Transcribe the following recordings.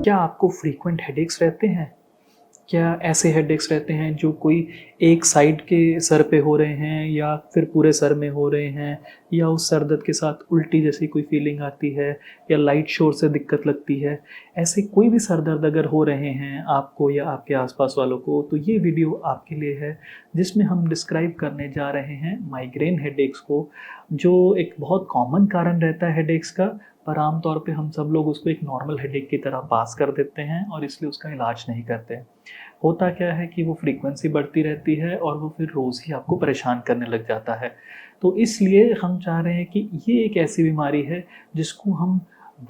क्या आपको frequent headaches रहते हैं? क्या ऐसे हेडेक्स रहते हैं जो कोई एक साइड के सर पे हो रहे हैं या फिर पूरे सर में हो रहे हैं, या उस सर दर्द के साथ उल्टी जैसी कोई फीलिंग आती है, या लाइट शोर से दिक्कत लगती है? ऐसे कोई भी सर दर्द अगर हो रहे हैं आपको या आपके आसपास वालों को, तो ये वीडियो आपके लिए है, जिसमें हम डिस्क्राइब करने जा रहे हैं माइग्रेन हेडेक्स को, जो एक बहुत कॉमन कारण रहता है हेडेक्स का, पर आमतौर पे हम सब लोग उसको एक नॉर्मल हेडेक की तरह पास कर देते हैं और इसलिए उसका इलाज नहीं करते। होता क्या है कि वो फ्रीक्वेंसी बढ़ती रहती है और वो फिर रोज़ ही आपको परेशान करने लग जाता है। तो इसलिए हम चाह रहे हैं कि ये एक ऐसी बीमारी है जिसको हम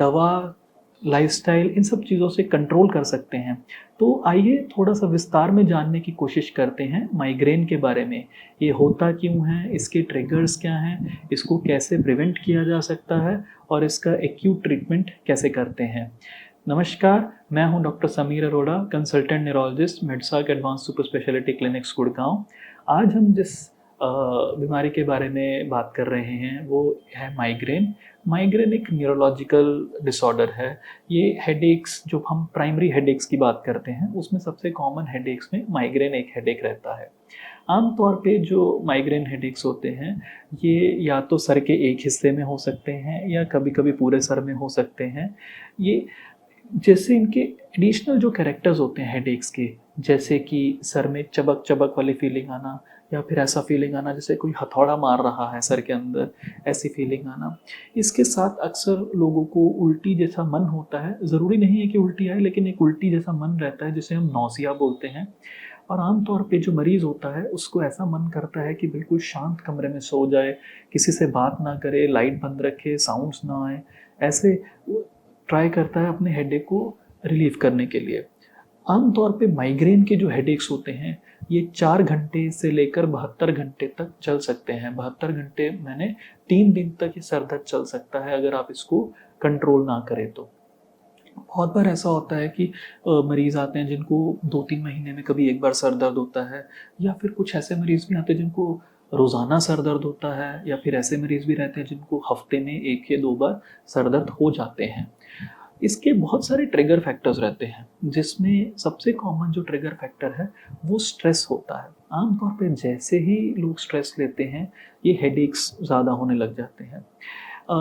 दवा, लाइफ़स्टाइल, इन सब चीज़ों से कंट्रोल कर सकते हैं। तो आइए थोड़ा सा विस्तार में जानने की कोशिश करते हैं माइग्रेन के बारे में। ये होता क्यों है, इसके ट्रिगर्स क्या हैं, इसको कैसे प्रिवेंट किया जा सकता है और इसका एक्यूट ट्रीटमेंट कैसे करते हैं। नमस्कार, मैं हूं doctor Sameer Arora, consultant neurologist, मेडसाक advance super speciality clinics Gurgaon. आज हम जिस बीमारी के बारे में बात कर रहे हैं वो है माइग्रेन। माइग्रेन एक न्यूरोलॉजिकल डिसऑर्डर है। ये हेडेक्स, जो हम प्राइमरी हेडेक्स की बात करते हैं, उसमें सबसे कॉमन हेडेक्स में माइग्रेन एक हेडेक रहता है। आमतौर पे जो माइग्रेन हेडेक्स होते हैं, ये या तो सर के एक हिस्से में हो सकते हैं या कभी कभी पूरे सर में हो सकते हैं। ये जैसे इनके एडिशनल जो कैरेक्टर्स होते हैं हेडेक्स के, जैसे कि सर में चबक चबक वाली फीलिंग आना, या फिर ऐसा फीलिंग आना जैसे कोई हथौड़ा मार रहा है सर के अंदर, ऐसी फीलिंग आना। इसके साथ अक्सर लोगों को उल्टी जैसा मन होता है। ज़रूरी नहीं है कि उल्टी आए, लेकिन एक उल्टी जैसा मन रहता है जिसे हम नौसिया बोलते हैं। और आमतौर पे जो मरीज़ होता है उसको ऐसा मन करता है कि बिल्कुल शांत कमरे में सो जाए, किसी से बात ना करे, लाइट बंद रखे, साउंड्स ना आए, ऐसे ट्राई करता है अपने हेडेक को रिलीव करने के लिए। आमतौर पे माइग्रेन के जो हेडेक्स होते हैं, ये 4 घंटे से लेकर 72 घंटे तक चल सकते हैं। 72 घंटे मैंने 3 दिन तक ये सर दर्द चल सकता है अगर आप इसको कंट्रोल ना करें तो। बहुत बार ऐसा होता है कि मरीज़ आते हैं जिनको 2-3 महीने में कभी एक बार सर दर्द होता है, या फिर कुछ ऐसे मरीज़ भी आते हैं जिनको रोज़ाना सर दर्द होता है, या फिर ऐसे मरीज़ भी रहते हैं जिनको हफ्ते में 1 या 2 बार सर दर्द हो जाते हैं। इसके बहुत सारे ट्रिगर फैक्टर्स रहते हैं, जिसमें सबसे कॉमन जो ट्रिगर फैक्टर है वो स्ट्रेस होता है। आमतौर पे जैसे ही लोग स्ट्रेस लेते हैं, ये हेडेक्स ज़्यादा होने लग जाते हैं।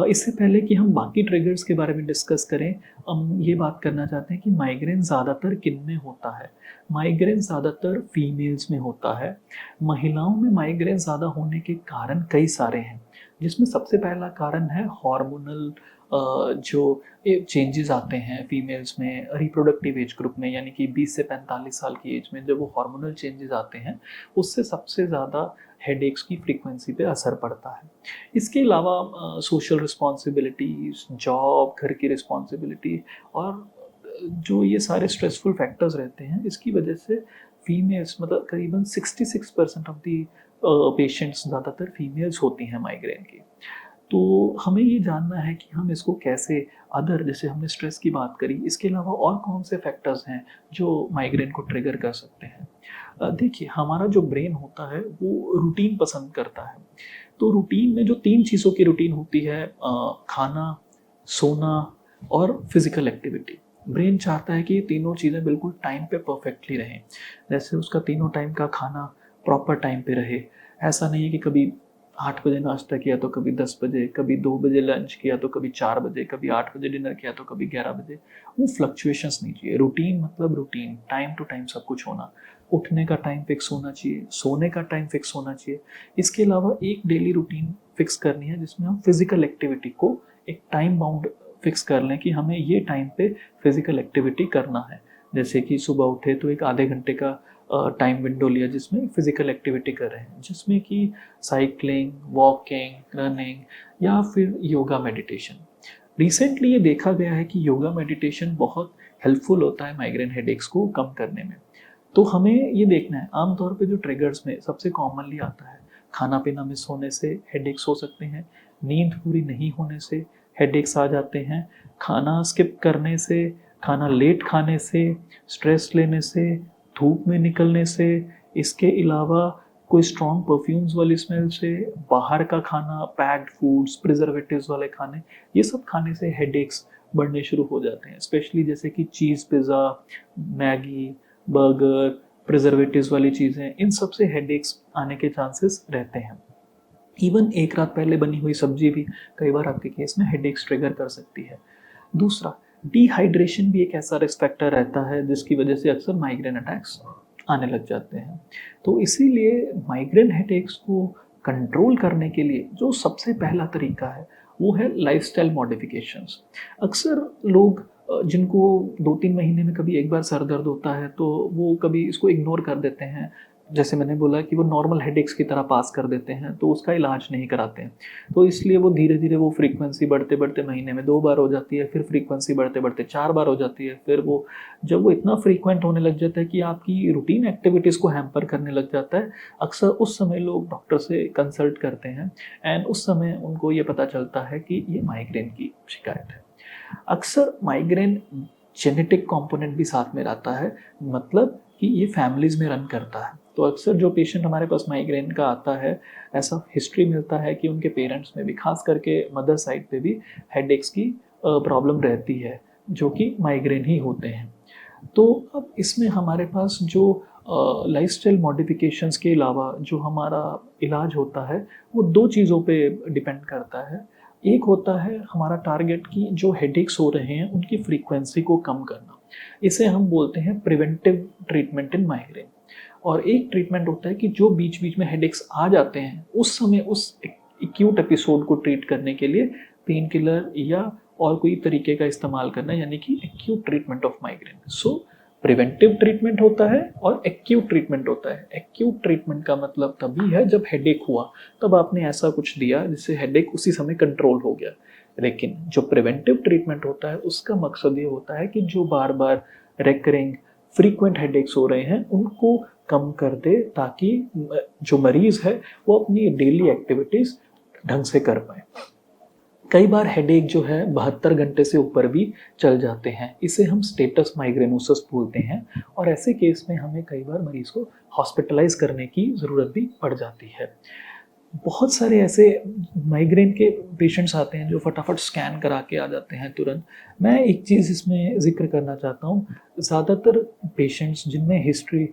इससे पहले कि हम बाकी ट्रिगर्स के बारे में डिस्कस करें, हम ये बात करना चाहते हैं कि माइग्रेन ज़्यादातर किन में होता है। माइग्रेन ज़्यादातर फीमेल्स में होता है। महिलाओं में माइग्रेन ज़्यादा होने के कारण कई सारे हैं, जिसमें सबसे पहला कारण है हार्मोनल जो चेंजेस आते हैं फीमेल्स में रिप्रोडक्टिव एज ग्रुप में, यानी कि 20 से 45 साल की एज में जब वो हार्मोनल चेंजेस आते हैं, उससे सबसे ज़्यादा हेडेक्स की फ्रीक्वेंसी पे असर पड़ता है। इसके अलावा सोशल रिस्पॉन्सिबिलिटीज़, जॉब, घर की रिस्पॉन्सिबिलिटी और जो ये सारे स्ट्रेसफुल फैक्टर्स रहते हैं, इसकी वजह से फीमेल्स, मतलब करीबन 66% ऑफ दी पेशेंट्स ज़्यादातर फीमेल्स होती हैं माइग्रेन की। तो हमें ये जानना है कि हम इसको कैसे, अदर जैसे हमने स्ट्रेस की बात करी, इसके अलावा और कौन से फैक्टर्स हैं जो माइग्रेन को ट्रिगर कर सकते हैं। देखिए, हमारा जो ब्रेन होता है वो रूटीन पसंद करता है। तो रूटीन में जो 3 चीज़ों की रूटीन होती है, खाना, सोना और फिजिकल एक्टिविटी। ब्रेन चाहता है कि ये तीनों चीज़ें बिल्कुल टाइम पे परफेक्टली रहें। जैसे उसका तीनों टाइम का खाना प्रॉपर टाइम पे रहे। ऐसा नहीं है कि कभी 8 बजे नाश्ता किया तो कभी 10 बजे, कभी 2 बजे लंच किया तो कभी 4 बजे, कभी 8 बजे डिनर किया तो कभी 11 बजे। वो फ्लक्चुएशंस नहीं चाहिए। रूटीन मतलब रूटीन, टाइम टू टाइम सब कुछ होना। उठने का टाइम फिक्स होना चाहिए, सोने का टाइम फिक्स होना चाहिए। इसके अलावा एक डेली रूटीन फिक्स करनी है जिसमें हम फिजिकल एक्टिविटी को एक टाइम बाउंड फिक्स कर लें कि हमें ये टाइम पे फिजिकल एक्टिविटी करना है। जैसे कि सुबह उठे तो एक आधे घंटे का टाइम विंडो लिया जिसमें फिजिकल एक्टिविटी कर रहे हैं, जिसमें कि साइकिलिंग, वॉकिंग, रनिंग या फिर योगा, मेडिटेशन। रिसेंटली ये देखा गया है कि योगा मेडिटेशन बहुत हेल्पफुल होता है माइग्रेन हेडेक्स को कम करने में। तो हमें ये देखना है, आमतौर पे जो ट्रिगर्स में सबसे कॉमनली आता है, खाना पीना मिस होने से हेडेक्स हो सकते हैं, नींद पूरी नहीं होने से हेडेक्स आ जाते हैं, खाना स्किप करने से, खाना लेट खाने से, स्ट्रेस लेने से, धूप में निकलने से, इसके अलावा कोई स्ट्रॉन्ग परफ्यूम्स वाली स्मेल से, बाहर का खाना, पैक्ड फूड्स, प्रिजर्वेटिव्स वाले खाने, ये सब खाने से हेडेक्स बढ़ने शुरू हो जाते हैं, स्पेशली जैसे कि cheese pizza, Maggi, burger, preservatives वाली चीज़ें, इन सब से हेडेक्स आने के चांसेस रहते हैं। इवन एक रात पहले बनी हुई सब्जी भी कई बार आपके केस में हेडेक्स ट्रिगर कर सकती है। दूसरा, डिहाइड्रेशन भी एक ऐसा रिस्क फैक्टर रहता है जिसकी वजह से अक्सर माइग्रेन अटैक्स आने लग जाते हैं। तो इसीलिए माइग्रेन हेडेक्स को कंट्रोल करने के लिए जो सबसे पहला तरीका है वो है लाइफस्टाइल मॉडिफिकेशंस। अक्सर लोग जिनको 2-3 महीने में कभी एक बार सर दर्द होता है तो वो कभी इसको इग्नोर कर देते हैं, जैसे मैंने बोला कि वो नॉर्मल हेडेक्स की तरह पास कर देते हैं, तो उसका इलाज नहीं कराते हैं। तो इसलिए वो धीरे धीरे वो फ्रीक्वेंसी बढ़ते बढ़ते महीने में 2 बार हो जाती है, फिर फ्रीक्वेंसी बढ़ते बढ़ते 4 बार हो जाती है, फिर वो जब वो इतना फ्रीक्वेंट होने लग जाता है कि आपकी रूटीन एक्टिविटीज़ को हैम्पर करने लग जाता है, अक्सर उस समय लोग डॉक्टर से कंसल्ट करते हैं एंड उस समय उनको ये पता चलता है कि ये माइग्रेन की शिकायत है। अक्सर माइग्रेन जेनेटिक कंपोनेंट भी साथ में रहता है, मतलब कि ये फैमिलीज़ में रन करता है। तो अक्सर जो पेशेंट हमारे पास माइग्रेन का आता है, ऐसा हिस्ट्री मिलता है कि उनके पेरेंट्स में भी, खास करके मदर साइड पे भी हेडेक्स की प्रॉब्लम रहती है, जो कि माइग्रेन ही होते हैं। तो अब इसमें हमारे पास जो लाइफस्टाइल मॉडिफिकेशंस के अलावा जो हमारा इलाज होता है, वो 2 चीज़ों पे डिपेंड करता है। एक होता है हमारा टारगेट कि जो हेडेक्स हो रहे हैं, उनकी फ्रीक्वेंसी को कम करना। इसे हम बोलते हैं प्रिवेंटिव ट्रीटमेंट इन माइग्रेन। और एक ट्रीटमेंट होता है कि जो बीच-बीच में हेडेक्स आ जाते हैं, उस समय उस एक्यूट एपिसोड को ट्रीट करने के लिए पेन किलर या और कोई तरीके का इस्तेमाल करना, यानी कि acute treatment of migraine. So preventive treatment होता है और एक्यूट ट्रीटमेंट होता है। एक्यूट ट्रीटमेंट का मतलब तभी है जब हेडेक हुआ, तब आपने ऐसा कुछ दिया जिससे हेडेक उसी समय कंट्रोल हो गया। लेकिन जो प्रिवेंटिव ट्रीटमेंट होता है, उसका मकसद ये होता है कि जो बार बार रेकरिंग फ्रीक्वेंट हेडेक्स हो रहे हैं, उनको कम कर दे, ताकि जो मरीज है वो अपनी डेली एक्टिविटीज ढंग से कर पाए। कई बार हेडेक जो है 72 घंटे से ऊपर भी चल जाते हैं, इसे हम स्टेटस माइग्रेनोसिस बोलते हैं, और ऐसे केस में हमें कई बार मरीज को हॉस्पिटलाइज करने की ज़रूरत भी पड़ जाती है। बहुत सारे ऐसे माइग्रेन के पेशेंट्स आते हैं जो फटाफट स्कैन करा के आ जाते हैं तुरंत। मैं एक चीज़ इसमें ज़िक्र करना चाहता हूँ, ज़्यादातर पेशेंट्स जिनमें हिस्ट्री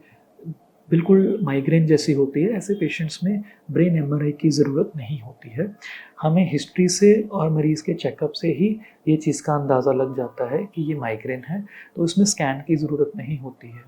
बिल्कुल माइग्रेन जैसी होती है, ऐसे पेशेंट्स में ब्रेन एमआरआई की ज़रूरत नहीं होती है। हमें हिस्ट्री से और मरीज़ के चेकअप से ही ये चीज़ का अंदाज़ा लग जाता है कि ये माइग्रेन है, तो इसमें स्कैन की ज़रूरत नहीं होती है।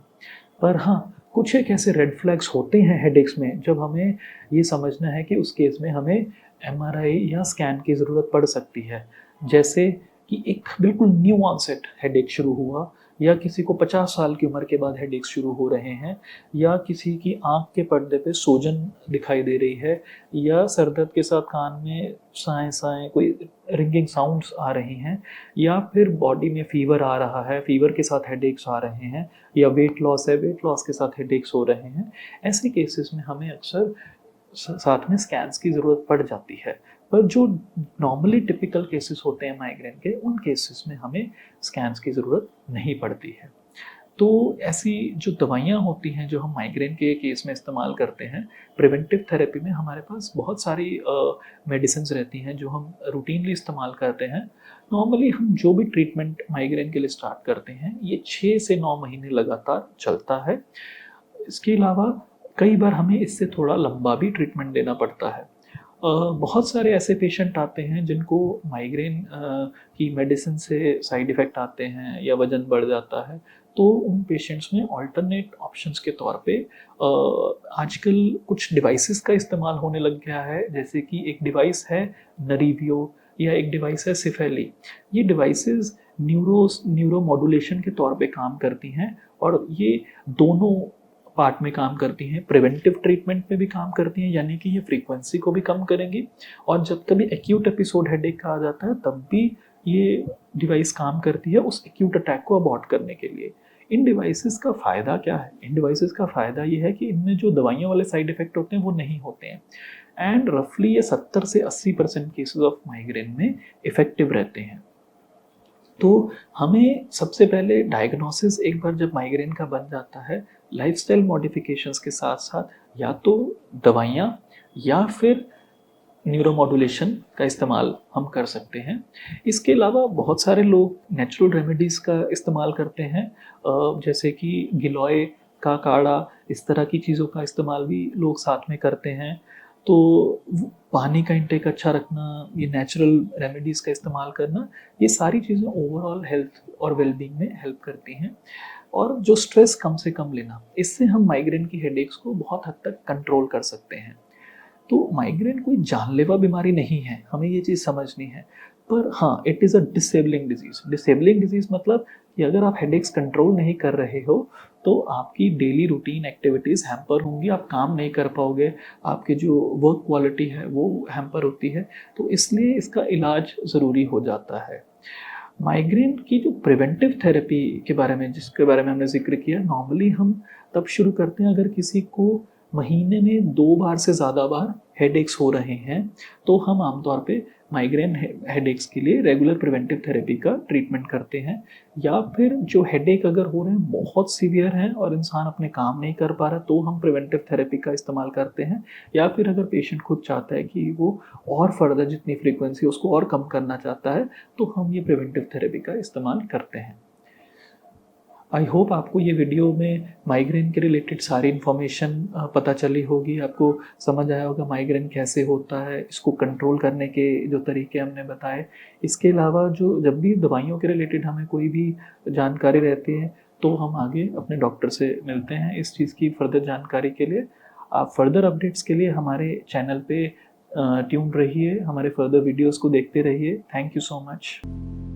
पर हाँ, कुछ एक ऐसे रेड फ्लैग्स होते हैं हेडेक्स में, जब हमें ये समझना है कि उस केस में हमें एमआरआई या स्कैन की ज़रूरत पड़ सकती है। जैसे कि एक बिल्कुल न्यू ऑनसेट हेडेक शुरू हुआ, या किसी को 50 साल की उम्र के बाद हेडेक्स शुरू हो रहे हैं, या किसी की आँख के पर्दे पे सूजन दिखाई दे रही है, या सर दर्द के साथ कान में साएँ-साएँ कोई रिंगिंग साउंड्स आ रही हैं, या फिर बॉडी में फ़ीवर आ रहा है, फ़ीवर के साथ हेडेक्स आ रहे हैं, या वेट लॉस है, वेट लॉस के साथ हेडेक्स हो रहे हैं। ऐसे केसेस में हमें अक्सर साथ में स्कैन्स की ज़रूरत पड़ जाती है। पर जो नॉर्मली टिपिकल केसेस होते हैं माइग्रेन के, उन केसेस में हमें स्कैन्स की ज़रूरत नहीं पड़ती है। तो ऐसी जो दवाइयाँ होती हैं जो हम माइग्रेन के केस में इस्तेमाल करते हैं, प्रिवेंटिव थेरेपी में हमारे पास बहुत सारी मेडिसिन्स रहती हैं जो हम रूटीनली इस्तेमाल करते हैं। नॉर्मली हम जो भी ट्रीटमेंट माइग्रेन के लिए स्टार्ट करते हैं, ये 6 से 9 महीने लगातार चलता है। इसके अलावा कई बार हमें इससे थोड़ा लंबा भी ट्रीटमेंट देना पड़ता है। बहुत सारे ऐसे पेशेंट आते हैं जिनको माइग्रेन की मेडिसिन से साइड इफ़ेक्ट आते हैं या वज़न बढ़ जाता है, तो उन पेशेंट्स में अल्टरनेट ऑप्शंस के तौर पे आजकल कुछ डिवाइसेस का इस्तेमाल होने लग गया है। जैसे कि एक डिवाइस है नरीवियो, या एक डिवाइस है सिफेली। ये डिवाइसेस न्यूरो मॉड्यूलेशन के तौर पे काम करती हैं, और ये दोनों पार्ट में काम करती हैं। प्रिवेंटिव ट्रीटमेंट में भी काम करती हैं, यानी कि ये फ्रीक्वेंसी को भी कम करेंगी, और जब कभी एक्यूट एपिसोड हेडेक का आ जाता है, तब भी ये डिवाइस काम करती है उस एक्यूट अटैक को अबॉर्ट करने के लिए। इन डिवाइसेस का फ़ायदा क्या है? इन डिवाइसेस का फ़ायदा ये है कि इनमें जो दवाइयों वाले साइड इफ़ेक्ट होते हैं वो नहीं होते हैं, एंड रफली ये 70 से 80% केसेस ऑफ माइग्रेन में इफ़ेक्टिव रहते हैं। तो हमें सबसे पहले डायग्नोसिस एक बार जब माइग्रेन का बन जाता है, लाइफस्टाइल मॉडिफिकेशंस के साथ साथ या तो दवाइयाँ या फिर न्यूरोमॉड्यूलेशन का इस्तेमाल हम कर सकते हैं। इसके अलावा बहुत सारे लोग नेचुरल रेमेडीज़ का इस्तेमाल करते हैं, जैसे कि गिलोय का काढ़ा, इस तरह की चीज़ों का इस्तेमाल भी लोग साथ में करते हैं। तो पानी का इंटेक अच्छा रखना, ये नेचुरल रेमेडीज़ का इस्तेमाल करना, ये सारी चीज़ें ओवरऑल हेल्थ और वेलबींग में हेल्प करती हैं। और जो स्ट्रेस कम से कम लेना, इससे हम माइग्रेन की हेडेक्स को बहुत हद तक कंट्रोल कर सकते हैं। तो माइग्रेन कोई जानलेवा बीमारी नहीं है, हमें ये चीज़ समझनी है। पर हाँ, it is a disabling disease. Disabling disease मतलब कि अगर आप हेडेक्स कंट्रोल नहीं कर रहे हो, तो आपकी डेली रूटीन एक्टिविटीज़ हैम्पर होंगी, आप काम नहीं कर पाओगे, आपकी जो वर्क क्वालिटी है वो हैम्पर होती है। तो इसलिए इसका इलाज ज़रूरी हो जाता है। माइग्रेन की जो प्रिवेंटिव थेरेपी के बारे में, जिसके बारे में हमने ज़िक्र किया, नॉर्मली हम तब शुरू करते हैं अगर किसी को महीने में 2 बार से ज़्यादा बार हेडेक्स हो रहे हैं, तो हम आमतौर पे माइग्रेन हेडेक्स के लिए रेगुलर प्रिवेंटिव थेरेपी का ट्रीटमेंट करते हैं। या फिर जो हेडेक अगर हो रहे हैं, बहुत सीवियर हैं और इंसान अपने काम नहीं कर पा रहा, तो हम प्रिवेंटिव थेरेपी का इस्तेमाल करते हैं। या फिर अगर पेशेंट खुद चाहता है कि वो और फर्दर जितनी फ्रीक्वेंसी उसको और कम करना चाहता है, तो हम ये प्रिवेंटिव थेरेपी का इस्तेमाल करते हैं। आई होप आपको ये वीडियो में माइग्रेन के रिलेटेड सारी इन्फॉर्मेशन पता चली होगी, आपको समझ आया होगा माइग्रेन कैसे होता है, इसको कंट्रोल करने के जो तरीके हमने बताए। इसके अलावा जो जब भी दवाइयों के रिलेटेड हमें कोई भी जानकारी रहती है, तो हम आगे अपने डॉक्टर से मिलते हैं इस चीज़ की फर्दर जानकारी के लिए। आप फर्दर अपडेट्स के लिए हमारे चैनल पे ट्यून्ड रहिए, हमारे फर्दर वीडियोज़ को देखते रहिए। Thank you so much.